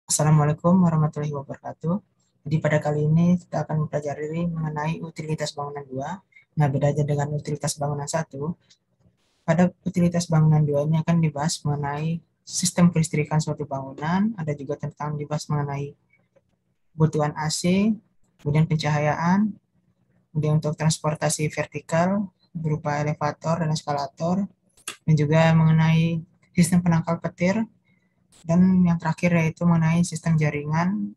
Assalamualaikum warahmatullahi wabarakatuh. Jadi pada kali ini kita akan mempelajari mengenai utilitas bangunan 2. Nah, bedanya dengan utilitas bangunan satu, pada utilitas bangunan 2 ini akan dibahas mengenai sistem kelistrikan suatu bangunan, ada juga tentang dibahas mengenai kebutuhan AC, kemudian pencahayaan, kemudian untuk transportasi vertikal berupa elevator dan eskalator, dan juga mengenai sistem penangkal petir, dan yang terakhir yaitu mengenai sistem jaringan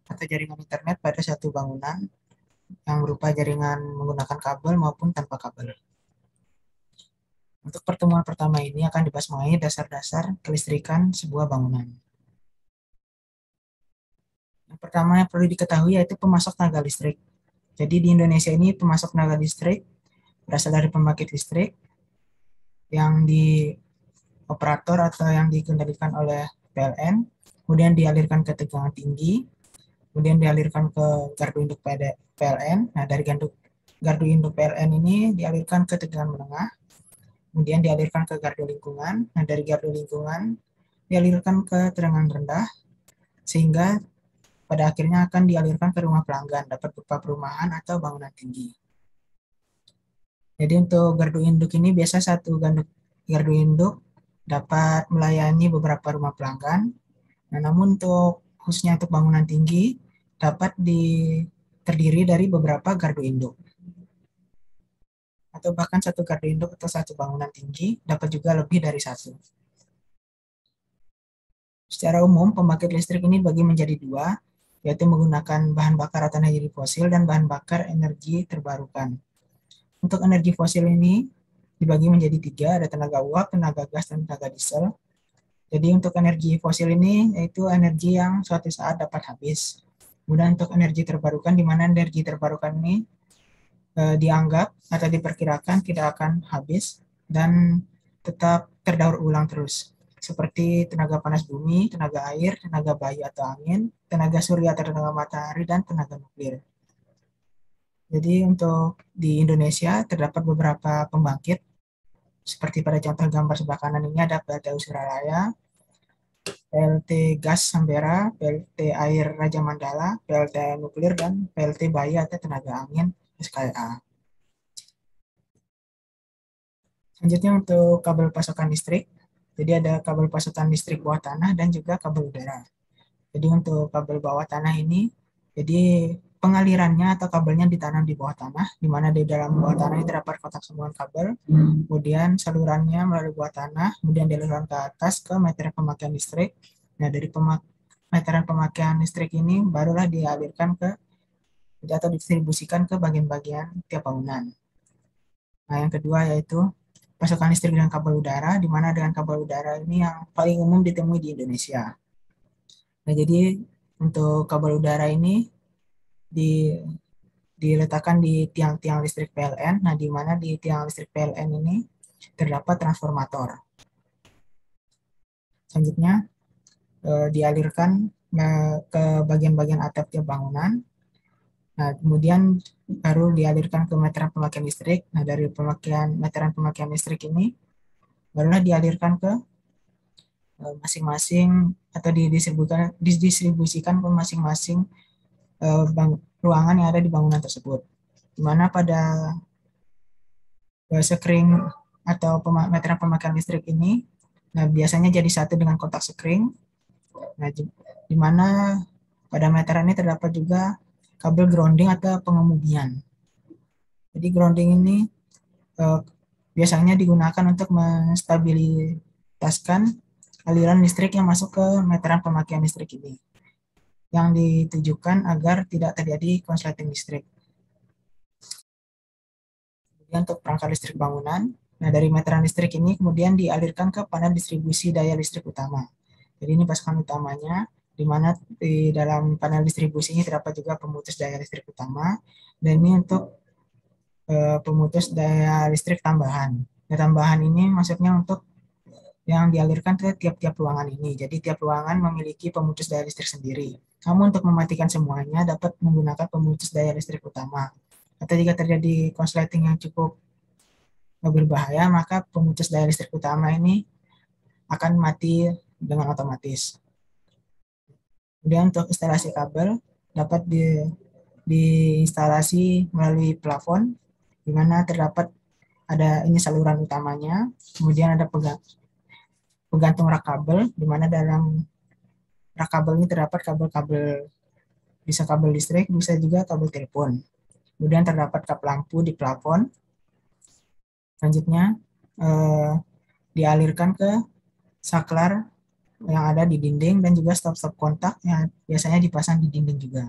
atau jaringan internet pada satu bangunan yang berupa jaringan menggunakan kabel maupun tanpa kabel. Untuk pertemuan pertama ini akan dibahas mengenai dasar-dasar kelistrikan sebuah bangunan. Yang pertama yang perlu diketahui yaitu pemasok tenaga listrik. Jadi di Indonesia ini pemasok tenaga listrik berasal dari pembangkit listrik yang di operator atau yang dikendalikan oleh PLN, kemudian dialirkan ke tegangan tinggi, kemudian dialirkan ke gardu induk PLN. Nah, dari gardu induk PLN ini dialirkan ke tegangan menengah, kemudian dialirkan ke gardu lingkungan. Nah, dari gardu lingkungan dialirkan ke tegangan rendah, sehingga pada akhirnya akan dialirkan ke rumah pelanggan, dapat berupa perumahan atau bangunan tinggi. Jadi untuk gardu induk ini biasa satu gardu induk dapat melayani beberapa rumah pelanggan. Nah, namun untuk khususnya untuk bangunan tinggi dapat terdiri dari beberapa gardu induk. Atau bahkan satu gardu induk atau satu bangunan tinggi dapat juga lebih dari satu. Secara umum, pembangkit listrik ini bagi menjadi dua, yaitu menggunakan bahan bakar atau energi fosil dan bahan bakar energi terbarukan. Untuk energi fosil ini dibagi menjadi tiga, ada tenaga uap, tenaga gas, dan tenaga diesel. Jadi untuk energi fosil ini yaitu energi yang suatu saat dapat habis. Kemudian untuk energi terbarukan, di mana energi terbarukan ini dianggap atau diperkirakan tidak akan habis dan tetap terdaur ulang terus. Seperti tenaga panas bumi, tenaga air, tenaga bayu atau angin, tenaga surya atau tenaga matahari, dan tenaga nuklir. Jadi untuk di Indonesia terdapat beberapa pembangkit, seperti pada contoh gambar sebelah kanan ini ada PLTU Suralaya, PLT Gas Sambera, PLT Air Raja Mandala, PLT Nuklir, dan PLT Bayu atau tenaga angin SKA. Selanjutnya untuk kabel pasokan listrik. Jadi ada kabel pasokan listrik bawah tanah dan juga kabel udara. Jadi untuk kabel bawah tanah ini, jadi pengalirannya atau kabelnya ditanam di bawah tanah, di mana di dalam bawah tanah itu terdapat kotak sambungan kabel, kemudian salurannya melalui bawah tanah, kemudian dialirkan ke atas ke meteran pemakaian listrik. Nah, dari meteran pemakaian listrik ini barulah dialirkan ke atau didistribusikan ke bagian-bagian tiap bangunan. Nah, yang kedua yaitu pasokan listrik dengan kabel udara, di mana dengan kabel udara ini yang paling umum ditemui di Indonesia. Nah, jadi untuk kabel udara ini di, diletakkan di tiang-tiang listrik PLN. Nah, di mana di tiang listrik PLN ini terdapat transformator. Selanjutnya dialirkan ke bagian-bagian atap tiap bangunan. Nah, kemudian baru dialirkan ke meteran pemakaian listrik. Nah, dari meteran pemakaian listrik ini barulah dialirkan ke masing-masing atau didistribusikan ke masing-masing ruangan yang ada di bangunan tersebut. Di mana pada sekring atau meteran pemakaian listrik ini, nah biasanya jadi satu dengan kontak sekring. Nah, di mana pada meteran ini terdapat juga kabel grounding atau pengemudian. Jadi grounding ini eh, biasanya digunakan untuk menstabilitaskan aliran listrik yang masuk ke meteran pemakaian listrik ini, yang ditujukan agar tidak terjadi konsleting listrik. Kemudian untuk perangkat listrik bangunan, nah dari meteran listrik ini kemudian dialirkan ke panel distribusi daya listrik utama. Jadi ini pasukan utamanya, di mana di dalam panel distribusi ini terdapat juga pemutus daya listrik utama, dan ini untuk pemutus daya listrik tambahan. Nah, tambahan ini maksudnya untuk yang dialirkan ke tiap-tiap ruangan ini. Jadi tiap ruangan memiliki pemutus daya listrik sendiri. Namun untuk mematikan semuanya dapat menggunakan pemutus daya listrik utama. Atau jika terjadi konsleting yang cukup berbahaya, maka pemutus daya listrik utama ini akan mati dengan otomatis. Kemudian untuk instalasi kabel dapat diinstalasi melalui plafon, di mana terdapat ada ini saluran utamanya, kemudian ada penggantung rak kabel, di mana dalam rak kabel ini terdapat kabel-kabel, bisa kabel listrik, bisa juga kabel telepon. Kemudian terdapat kap lampu di plafon. Selanjutnya dialirkan ke saklar yang ada di dinding dan juga stop-stop kontak yang biasanya dipasang di dinding juga.